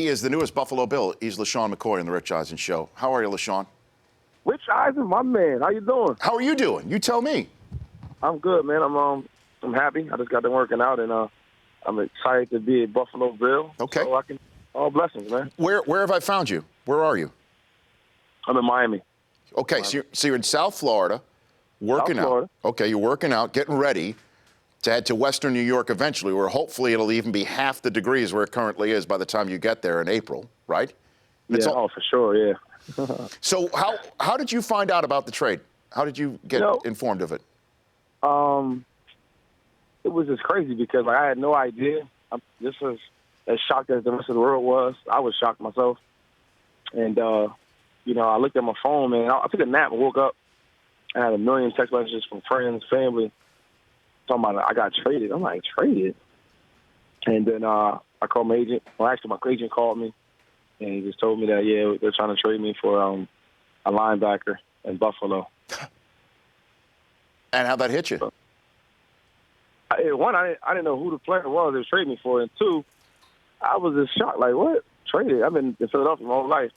He is the newest Buffalo Bill. He's LeSean McCoy on the Rich Eisen Show. How are you, LeSean? Rich Eisen, my man. How you doing? How are you doing? You tell me. I'm good, man. I'm happy. I just got done working out, and I'm excited to be a Buffalo Bill. Okay. So all blessings, man. Where have I found you? Where are you? I'm in Miami. Okay, Miami. So you're in South Florida, working South Florida. out. Okay, you're working out, getting ready to head to Western New York eventually, where hopefully it'll even be half the degrees where it currently is by the time you get there in April, right? Yeah, for sure, yeah. So how did you find out about the trade? How did you get informed of it? It was just crazy because I had no idea. This was as shocked as the rest of the world was. I was shocked myself. And, I looked at my phone, man. I took a nap and woke up. I had a million text messages from friends, family, talking about I got traded. I'm like, traded? And then I called my agent. Well, actually, my agent called me, and he just told me that, yeah, they're trying to trade me for a linebacker in Buffalo. And how'd that hit you? One, I didn't know who the player was they were trading me for, and two, I was just shocked. Like, what? Traded? I've been in Philadelphia my whole life,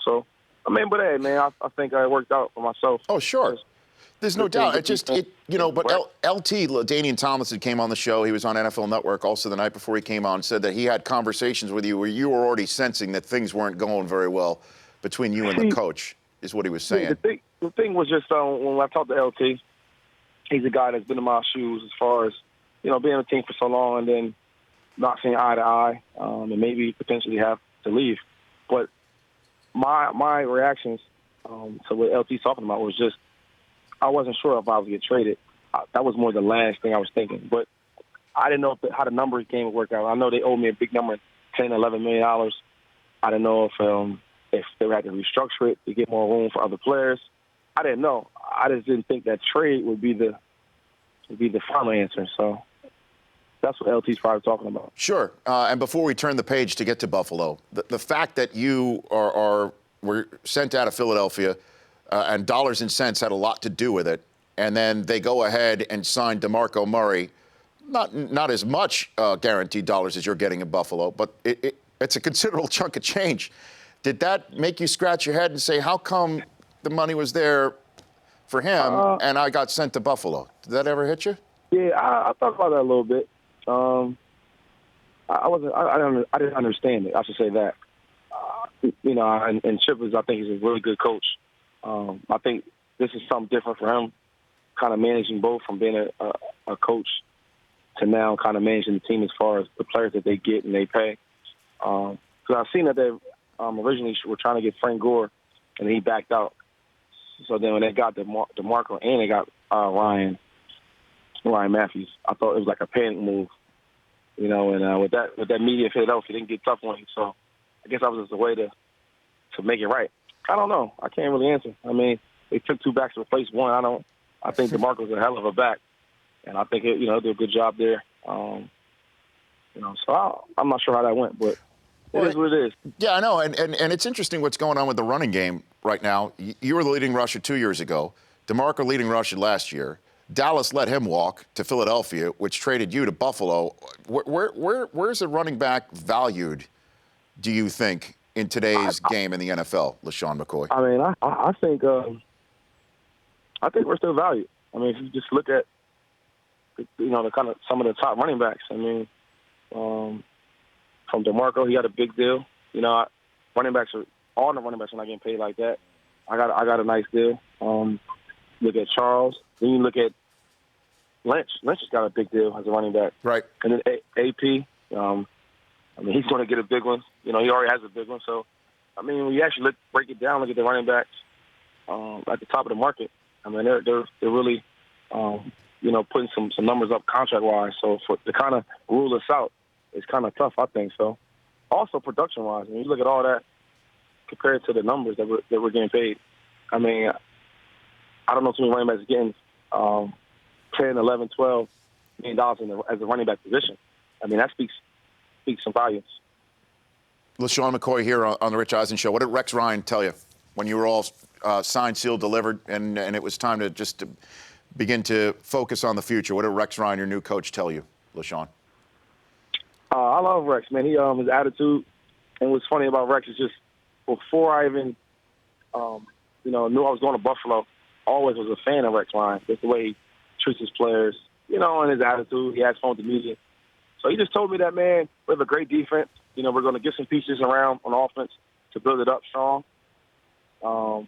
so, but hey, man, I think it worked out for myself. Oh, sure. There's no doubt. But LT, Danian Tomlinson, came on the show. He was on NFL Network also the night before he came on, said that he had conversations with you where you were already sensing that things weren't going very well between you and the coach, is what he was saying. The thing was just when I talked to LT, he's a guy that's been in my shoes as far as, being on the team for so long and then not seeing eye to eye and maybe potentially have to leave. But my reactions to what LT's talking about was just, I wasn't sure if I was going to get traded. That was more the last thing I was thinking. But I didn't know how the numbers game would work out. I know they owed me a big number, $10, $11 million. I didn't know if they had to restructure it to get more room for other players. I didn't know. I just didn't think that trade would be the final answer. So that's what LT's probably talking about. Sure. And before we turn the page to get to Buffalo, the fact that you were sent out of Philadelphia and dollars and cents had a lot to do with it, and then they go ahead and sign DeMarco Murray, not as much guaranteed dollars as you're getting in Buffalo, but it's a considerable chunk of change. Did that make you scratch your head and say, how come the money was there for him and I got sent to Buffalo? Did that ever hit you? Yeah, I thought about that a little bit. I didn't understand it. I should say that. And Chip I think he's a really good coach. I think this is something different for him, kind of managing both from being a coach to now kind of managing the team as far as the players that they get and they pay. Because I've seen that they originally were trying to get Frank Gore, and he backed out. So then when they got DeMarco and they got Ryan Matthews, I thought it was like a panic move, and with that media in Philadelphia, didn't get tough on him. So I guess that was just a way to make it right. I don't know. I can't really answer. They took two backs to replace one. I think DeMarco's a hell of a back, and I think they'll do a good job there. So I'm not sure how that went, but it is what it is. Yeah, I know, and it's interesting what's going on with the running game right now. You were the leading rusher 2 years ago. DeMarco leading rusher last year. Dallas let him walk to Philadelphia, which traded you to Buffalo. Where's a running back valued, do you think, in today's game in the NFL, LeSean McCoy? I think we're still valued. If you just look at, the kind of some of the top running backs. From DeMarco, he got a big deal. All the running backs are not getting paid like that. I got a nice deal. Look at Charles. Then you look at Lynch. Lynch has got a big deal as a running back. Right. And then AP. He's going to get a big one. He already has a big one. So, when you actually break it down, look at the running backs at the top of the market. They're really, putting some numbers up contract-wise. So to kind of rule us out is kind of tough, I think. So, also production-wise, when you look at all that compared to the numbers that we're getting paid, I don't know too many running backs getting 10, 11, 12 million dollars as a running back position. That speaks some volumes. LeSean McCoy here on the Rich Eisen Show. What did Rex Ryan tell you when you were all signed, sealed, delivered, and it was time to begin to focus on the future? What did Rex Ryan, your new coach, tell you, LeSean? I love Rex, man. His attitude, And what's funny about Rex is just before I even, knew I was going to Buffalo, I always was a fan of Rex Ryan. Just the way he treats his players, and his attitude. He has fun with the media. So he just told me that, man, we have a great defense. We're going to get some pieces around on offense to build it up strong. And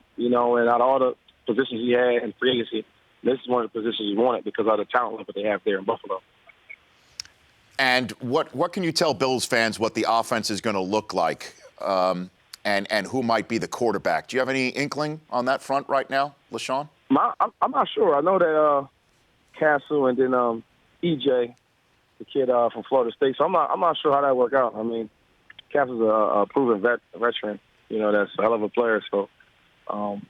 out of all the positions he had in free agency, this is one of the positions he wanted because of the talent level they have there in Buffalo. And what can you tell Bills fans what the offense is going to look like, and who might be the quarterback? Do you have any inkling on that front right now, LeSean? I'm not sure. I know that Castle and then EJ, the kid from Florida State. So I'm not sure how that work out. I mean, Castle's a proven veteran. That's a hell of a player. So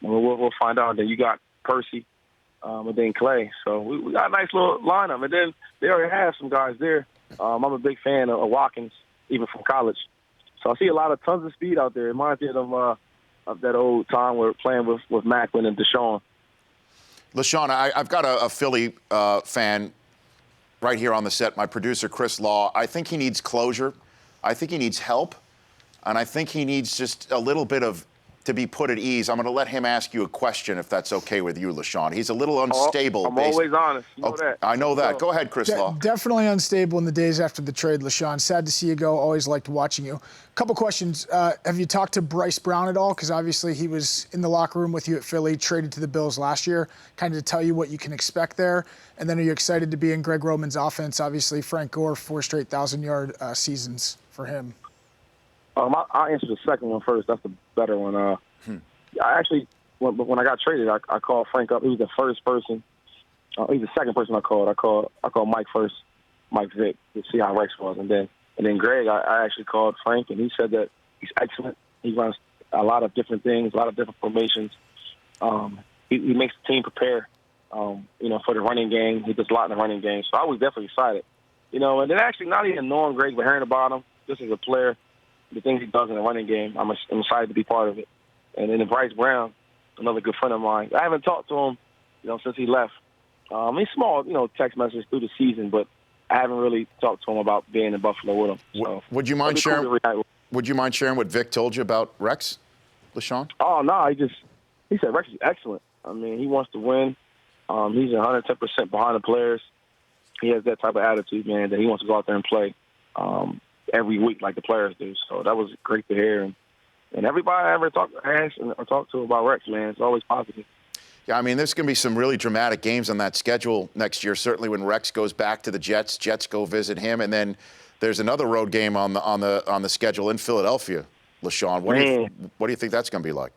we'll find out. Then you got Percy, and then Clay. So we got a nice little lineup. And then they already have some guys there. I'm a big fan of Watkins, even from college. So I see a lot of tons of speed out there. It reminds me of that old time we're playing with Macklin and Deshaun. LeSean, I've got a Philly fan right here on the set, my producer, Chris Law. I think he needs closure. I think he needs help. And I think he needs just a little bit to be put at ease. I'm going to let him ask you a question, if that's okay with you, LeSean. He's a little unstable. I'm always honest. You know that. I know that. Go ahead, Chris Law. Definitely unstable in the days after the trade, LeSean. Sad to see you go. Always liked watching you. Couple questions. Have you talked to Bryce Brown at all? Because obviously he was in the locker room with you at Philly, traded to the Bills last year, kind of to tell you what you can expect there. And then are you excited to be in Greg Roman's offense? Obviously, Frank Gore, 4 straight 1,000-yard seasons for him. I'll answer the second one first. That's the better one. I actually, when I got traded, I called Frank up. He was the first person. He's the second person I called. I called Mike first, Mike Vick, to see how Rex was, and then Greg. I actually called Frank, and he said that he's excellent. He runs a lot of different things, a lot of different formations. He makes the team prepare, for the running game. He does a lot in the running game, so I was definitely excited. And then actually not even knowing Greg, but hearing about him, just as a player, the things he does in the running game, I'm excited to be part of it. And then Bryce Brown, another good friend of mine. I haven't talked to him, since he left. He's small, text messages through the season, but I haven't really talked to him about being in Buffalo with him. So would you mind sharing? Would you mind sharing what Vic told you about Rex, LeSean? Oh no, he said Rex is excellent. I mean, he wants to win. He's 110% behind the players. He has that type of attitude, man, that he wants to go out there and play every week like the players do. So that was great to hear. And everybody I ever talked to about Rex, man, it's always positive. Yeah, I mean, there's going to be some really dramatic games on that schedule next year. Certainly, when Rex goes back to the Jets, Jets go visit him, and then there's another road game on the schedule in Philadelphia. LeSean, what do you think that's going to be like?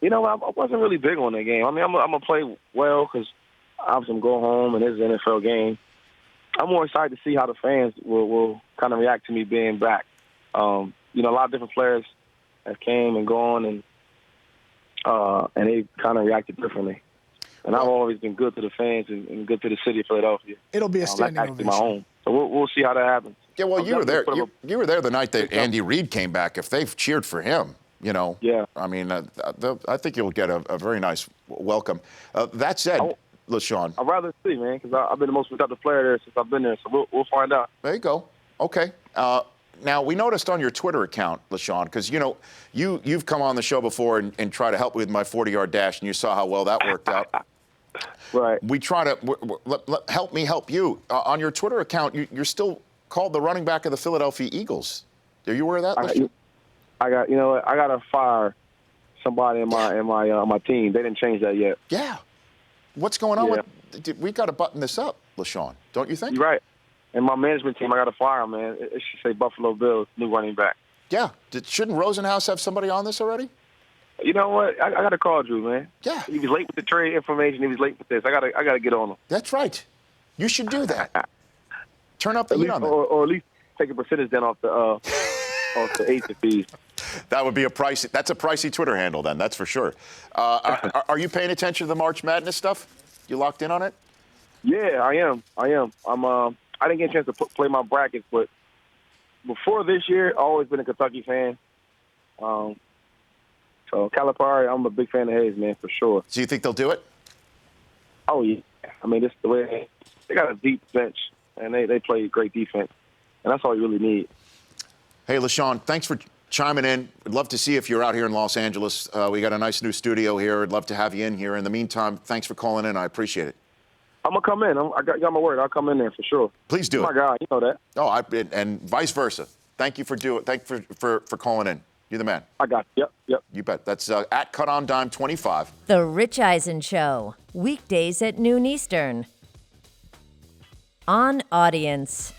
I wasn't really big on that game. I mean, I'm gonna play well because obviously I'm going home and it's an NFL game. I'm more excited to see how the fans will kind of react to me being back. A lot of different players have came and gone, and they kind of reacted differently. And I've always been good to the fans and good to the city of Philadelphia. It'll be a standing ovation. My home. So we'll see how that happens. Yeah, well, you were there. You were there the night that Andy Reid came back. If they've cheered for him, Yeah. I mean, I think you'll get a very nice welcome. That said, LeSean, I'd rather see, man, because I've been the most productive player there since I've been there. So we'll find out. There you go. Okay. Now, we noticed on your Twitter account, LeSean, because, you've come on the show before and tried to help me with my 40-yard dash, and you saw how well that worked out. Right. We try to help me help you. On your Twitter account, you're still called the running back of the Philadelphia Eagles. Are you aware of that, LeSean? I got to fire somebody in my team. They didn't change that yet. Yeah. What's going on we got to button this up, LeSean, don't you think? You're right. And my management team, I got to fire them, man. It should say Buffalo Bills, new running back. Yeah. Shouldn't Rosenhaus have somebody on this already? You know what? I got to call Drew, man. Yeah. He was late with the trade information. He was late with this. I got to get on him. That's right. You should do that. Turn up the heat on that. Or at least take a percentage then off the agent fees. That would be that's a pricey Twitter handle then, that's for sure. Are you paying attention to the March Madness stuff? You locked in on it? Yeah, I am. I didn't get a chance to play my brackets, but before this year, I've always been a Kentucky fan. So Calipari, I'm a big fan of his, man, for sure. So you think they'll do it? Oh, yeah. I mean, this is the way they got a deep bench, and they play great defense, and that's all you really need. Hey, LeSean, thanks for chiming in. I'd love to see if you're out here in Los Angeles. We got a nice new studio here. I'd love to have you in here. In the meantime, thanks for calling in. I appreciate it. I'm gonna come in. I got my word. I'll come in there for sure. Please do Oh it. my God, you know that. Oh, and vice versa. Thank you for doing. Thank you for calling in. You're the man. I got you. Yep. You bet. That's at Cut on Dime 25. The Rich Eisen Show, weekdays at noon Eastern. On Audience.